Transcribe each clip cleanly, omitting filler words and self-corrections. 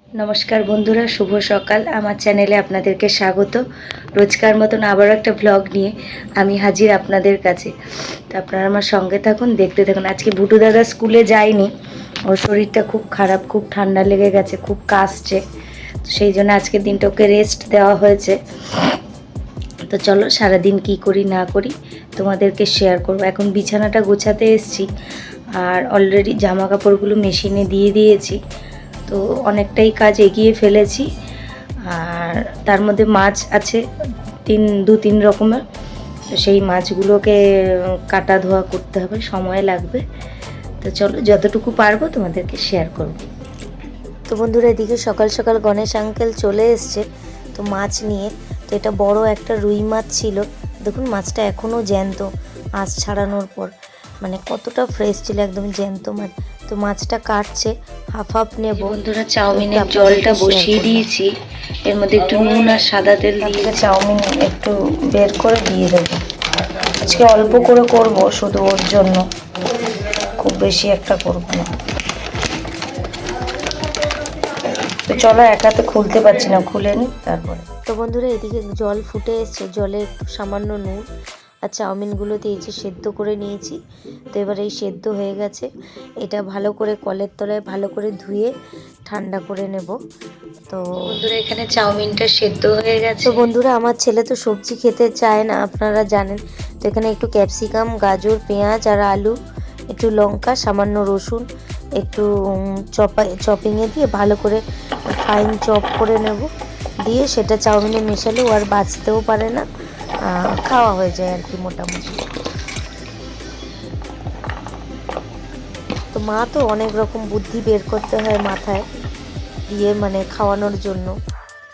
নমস্কার বন্ধুরা, শুভ সকাল। আমার চ্যানেলে আপনাদেরকে স্বাগত। রোজকার মতন আবারও একটা ভ্লগ নিয়ে আমি হাজির আপনাদের কাছে। তো আপনারা আমার সঙ্গে থাকুন, দেখতে থাকুন। আজকে ভুটু দাদা স্কুলে যায়নি, ওর শরীরটা খুব খারাপ, খুব ঠান্ডা লেগে গেছে, খুব কাশছে। তো সেই জন্য আজকের দিনটা ওকে রেস্ট দেওয়া হয়েছে। তো চলো সারাদিন কি করি না করি তোমাদেরকে শেয়ার করব। এখন বিছানাটা গোছাতে এসেছি, আর অলরেডি জামা কাপড়গুলো মেশিনে দিয়ে দিয়েছি। তো অনেকটাই কাজ এগিয়ে ফেলেছি। আর তার মধ্যে মাছ আছে দু তিন রকমের। তো সেই মাছগুলোকে কাটা ধোয়া করতে হবে, সময় লাগবে। তো চলো যতটুকু পারবো তোমাদেরকে শেয়ার করব। তো বন্ধুরা, এদিকে সকাল সকাল গণেশ আঙ্কেল চলে এসছে তো মাছ নিয়ে। তো এটা বড় একটা রুই মাছ ছিল। দেখুন মাছটা এখনও জ্যান্ত, আঁশ ছাড়ানোর পর, মানে কতটা ফ্রেশ ছিল, একদম জ্যান্ত মাছ। তো মাছটা কাটছে, হাফ হাফ নেব। বন্ধুরা, চাউমিনের জলটা বসিয়ে দিয়েছি, এর মধ্যে একটু নুন আর সাদা তেল দিয়ে চাউমিন একটু বের করে দিয়ে দেবো। আজকে অল্প করে করব, শুধু ওর জন্য, খুব বেশি একটা করব না। তো চলো, একাতে খুলতে পারছি না, খুলে নিই তারপরে। তো বন্ধুরা, এদিকে জল ফুটে এসছে, জলে একটু সামান্য নুন আর চাউমিনগুলো দিয়েছি, সেদ্ধ করে নিয়েছি। তো এবার এই সেদ্ধ হয়ে গেছে, এটা ভালো করে কলের তলায় ভালো করে ধুয়ে ঠান্ডা করে নেব। তো বন্ধুরা, এখানে চাউমিনটা সেদ্ধ হয়ে গেছে। তো বন্ধুরা, আমার ছেলে তো সবজি খেতে চায় না, আপনারা জানেন। তো এখানে একটু ক্যাপসিকাম, গাজর, পেঁয়াজ আর আলু, একটু লঙ্কা, সামান্য রসুন, একটু চপিংয়ে দিয়ে ভালো করে ফাইন চপ করে নেব। দিয়ে সেটা চাউমিনে মেশালে ও আর বাঁচতেও পারে না, খাওয়া হয়ে যায় আর কি মোটামুটি। তো মা তো অনেক রকম বুদ্ধি বের করতে হয় মাথায় দিয়ে, মানে খাওয়ানোর জন্য।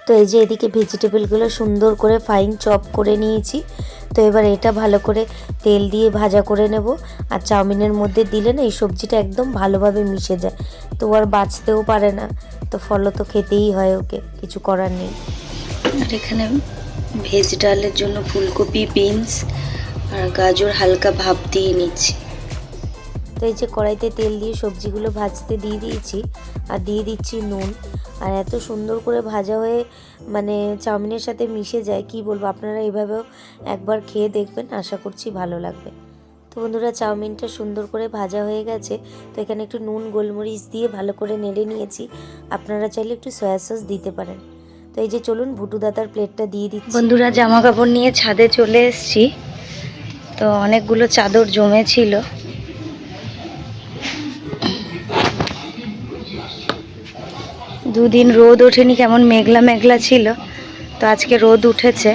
তো এই যে এদিকে ভেজিটেবলগুলো সুন্দর করে ফাইন চপ করে নিয়েছি। তো এবার এটা ভালো করে তেল দিয়ে ভাজা করে নেব। আর চাউমিনের মধ্যে দিলে না এই সবজিটা একদম ভালোভাবে মিশে যায়, তো আর বাঁচতেও পারে না। তো ফলও তো খেতেই হয় ওকে, কিছু করার নেই। আর এখানে ভেজ ডালের জন্য ফুলকপি, বিনস আর গাজর হালকা ভাপ দিয়ে নিচ্ছি। তো এই যে কড়াইতে তেল দিয়ে সবজিগুলো ভাজতে দিয়ে দিয়েছি, আর দিয়ে দিচ্ছি নুন। আর এত সুন্দর করে ভাজা হয়ে মানে চাউমিনের সাথে মিশে যায়, কি বলবো। আপনারা এইভাবেও একবার খেয়ে দেখবেন, আশা করছি ভালো লাগবে। তো বন্ধুরা, চাউমিনটা সুন্দর করে ভাজা হয়ে গেছে। তো এখানে একটু নুন গোলমরিচ দিয়ে ভালো করে নেড়ে নিয়েছি। আপনারা চাইলে একটু সয়া সস দিতে পারেন। তো এই যে চলুন ভুটু দাদার প্লেটটা দিয়ে দিচ্ছি। বন্ধুরা, জামা কাপড় নিয়ে ছাদে চলে এসেছি। তো অনেকগুলো চাদর জমেছিল। দুদিন রোদ ওঠেনি, কেমন মেঘলা মেঘলা ছিল। তো আজকে রোদ উঠেছে,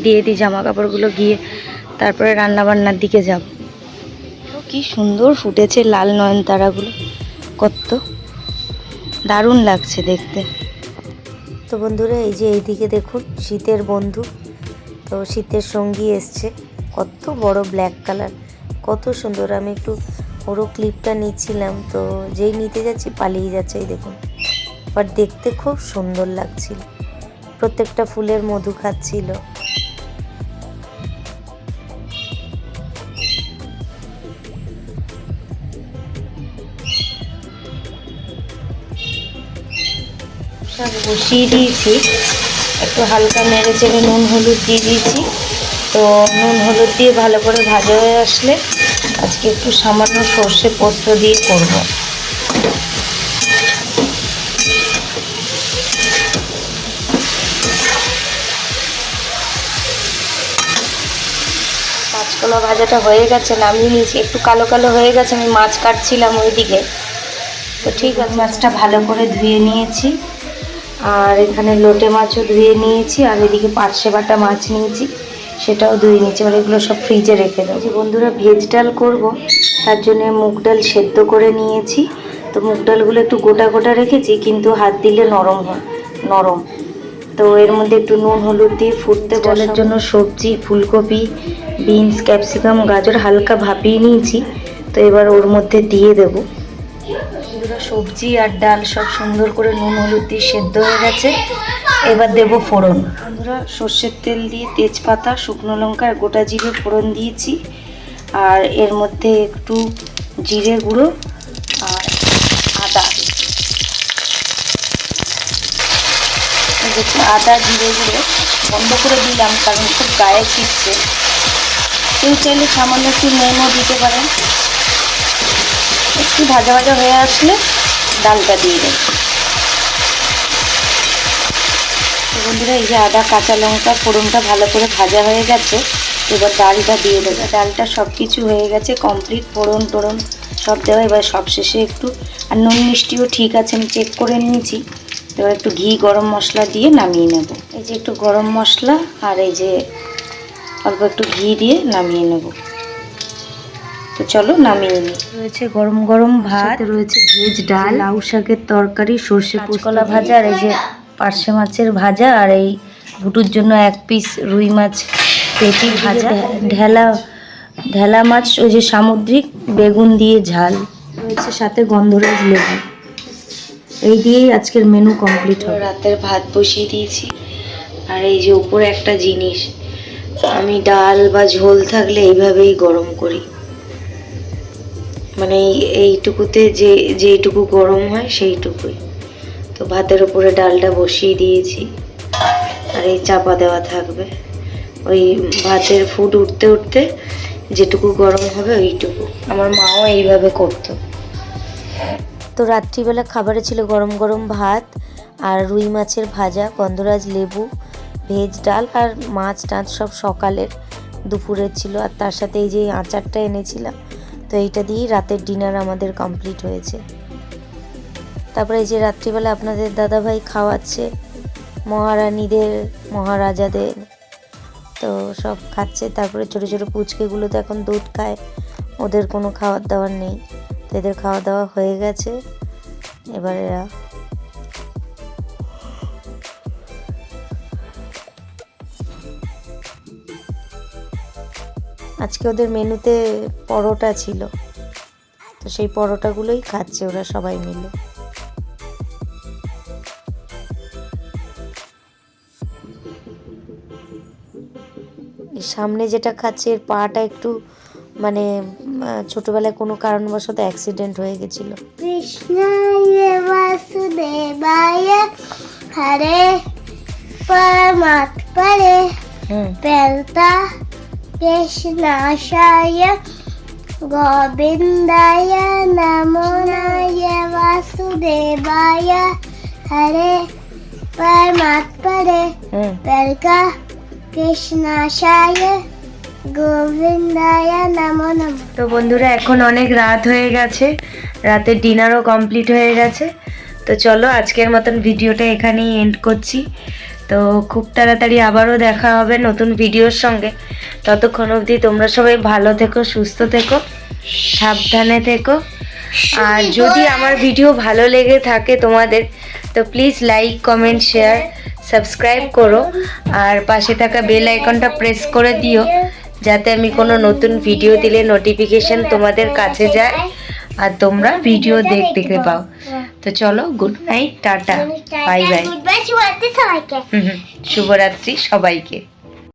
দিয়ে দিই জামা কাপড়গুলো গিয়ে, তারপরে রান্নাবান্নার দিকে যাব। কি সুন্দর ফুটেছে লাল নয়নতারাগুলো, কত দারুণ লাগছে দেখতে। তো বন্ধুরা, এই যে এইদিকে দেখুন শীতের বন্ধু, তো শীতের সঙ্গী এসছে, কত বড় ব্ল্যাক কালার, কত সুন্দর। আমি একটু ওরও ক্লিপটা নিচ্ছিলাম, তো যেই নিতে যাচ্ছি পালিয়ে যাচ্ছে, এই দেখুন। বাট দেখতে খুব সুন্দর লাগছিল, প্রত্যেকটা ফুলের মধু খাচ্ছিল। সব বসিয়ে দিয়েছি, একটু হালকা নেড়ে চেড়ে নুন হলুদ দিয়ে দিয়েছি। তো নুন হলুদ দিয়ে ভালো করে ভাজা হয়ে আসলে আজকে একটু সামান্য সর্ষে পোস্ত দিয়ে করব। কাঁচকলা ভাজাটা হয়ে গেছে, নামিয়ে নিয়েছি। একটু কালো কালো হয়ে গেছে, আমি মাছ কাটছিলাম ওইদিকে। তো ঠিক আছে, মাছটা ভালো করে ধুয়ে নিয়েছি। আর এখানে লোটে মাছও ধুয়ে নিয়েছি, আর এদিকে পার্শে বাটা মাছ নিয়েছি, সেটাও ধুয়ে নিয়েছি। এবার এগুলো সব ফ্রিজে রেখে দেবো। বন্ধুরা, ভেজ ডাল করব, তার জন্য মুগ ডাল সেদ্ধ করে নিয়েছি। তো মুগ ডালগুলো একটু গোটা গোটা রেখেছি, কিন্তু হাত দিলে নরম হয়, নরম। তো এর মধ্যে একটু নুন হলুদ দিয়ে ফুটতে বলার জন্য সবজি ফুলকপি, বিনস, ক্যাপসিকাম, গাজর হালকা ভাপিয়ে নিয়েছি। তো এবার ওর মধ্যে দিয়ে দেবো। সবজি আর ডাল সব সুন্দর করে নুন হলুদ দিয়ে সেদ্ধ হয়ে গেছে। এবার দেব ফোড়ন। বন্ধুরা, সর্ষের তেল দিয়ে তেজপাতা, শুকনো লঙ্কা আর গোটা জিরে ফোড়ন দিয়েছি। আর এর মধ্যে একটু জিরে গুঁড়ো আর আদা, একটু আদা জিরে গুঁড়ো বন্ধ করে দিলাম, কারণ খুব গায়ে ছিটছে। কেউ চাইলে সামান্য একটু নুনও দিতে পারেন। একটু ভাজা ভাজা হয়ে আসলে ডালটা দিয়ে দেব। বন্ধুরা, এই যে আদা কাঁচা লঙ্কা ফোড়নটা ভালো করে ভাজা হয়ে গেছে, এবার ডালটা দিয়ে দেবো। ডালটা সব কিছু হয়ে গেছে কমপ্লিট, ফোড়ন টোড়ন সব দেওয়া। এবার সবশেষে একটু আর নুন মিষ্টিও ঠিক আছে, আমি চেক করে নিয়েছি। এবার একটু ঘি গরম মশলা দিয়ে নামিয়ে নেব। এই যে একটু গরম মশলা আর এই যে অল্প একটু ঘি দিয়ে নামিয়ে নেব। তো চলো নামিয়ে নিই। রয়েছে গরম গরম ভাত, রয়েছে ভেজ ডাল, লাউ শাকের তরকারি, সর্ষে পোস্তলা ভাজা, আর এই যে পার্শে মাছের ভাজা, আর এই ভুটুর জন্য 1 পিস রুই মাছ পেটি ভাজা, ঢেলা মাছ ওই যে সামুদ্রিক, বেগুন দিয়ে ঝাল রয়েছে, সাথে গন্ধরাজ লেবু। এই দিয়েই আজকের মেনু কমপ্লিট হবে। রাতের ভাত বসিয়ে দিয়েছি। আর এই যে উপরে একটা জিনিস, আমি ডাল বা ঝোল থাকলে এইভাবেই গরম করি, মানে এইটুকুতে যেইটুকু গরম হয় সেইটুকুই। তো ভাতের উপরে ডালটা বসিয়ে দিয়েছি, আর এই চাপা দেওয়া থাকবে। ওই ভাতের ফুট উঠতে উঠতে যেটুকু গরম হবে ওইটুকু। আমার মাও এইভাবে করতো। তো রাত্রিবেলা খাবারে ছিল গরম গরম ভাত আর রুই মাছের ভাজা, গন্ধরাজ লেবু, ভেজ ডাল, আর মাছ টাছ সব সকালের দুপুরের ছিল। আর তার সাথে এই যে আচারটা এনেছিলাম, তো এইটা দিয়েই রাতের ডিনার আমাদের কমপ্লিট হয়েছে। তারপরে এই যে রাত্রিবেলা আপনাদের দাদাভাই খাওয়াচ্ছে মহারানীদের, মহারাজাদের, তো সব খাচ্ছে। তারপরে ছোটো ছোটো পুচকেগুলো তো এখন দুধ খায়, ওদের কোনো খাবার দাবার নেই, তো এদের খাওয়া দাওয়া হয়ে গেছে। এবার এরা আজকে ওদের মেনুতে পরোটা ছিল, তো সেই পরোটাগুলোই খাচ্ছে ওরা সবাই মিলে। সামনে যেটা খাচ্ছে এর পাটা একটু মানে ছোটবেলায় কোনো কারণবশত অ্যাক্সিডেন্ট হয়ে গেছিল। কৃষ্ণায় বাসুদেবায় হরে পরমাত্মনে পেলতা কৃষ্ণাশায় গোবিন্দায় নমো নায় বাসুদেবায় হরে পরমাত্মনে পেলকা কৃষ্ণাশায় গোবিন্দায় নমো নমঃ। তো বন্ধুরা, এখন অনেক রাত হয়ে গেছে, রাতের ডিনারও কমপ্লিট হয়ে গেছে। তো চলো আজকের মতন ভিডিওটা এখানেই এন্ড করছি। তো খুব তাড়াতাড়ি আবারও দেখা হবে নতুন ভিডিওর সঙ্গে। ততক্ষণ অবধি তোমরা সবাই ভালো থেকো, সুস্থ থেকো, সাবধানে থেকো। আর যদি আমার ভিডিও ভালো লেগে থাকে তোমাদের, তো please like, comment, share, subscribe করো। আর পাশে থাকা বেল আইকনটা প্রেস করে দিও, যাতে আমি কোনো নতুন ভিডিও দিলে নোটিফিকেশন তোমাদের কাছে যায় আর তোমরা ভিডিও দেখতে পাও। তো চলো, good night, tata, bye bye, শুভরাত্রি সবাইকে।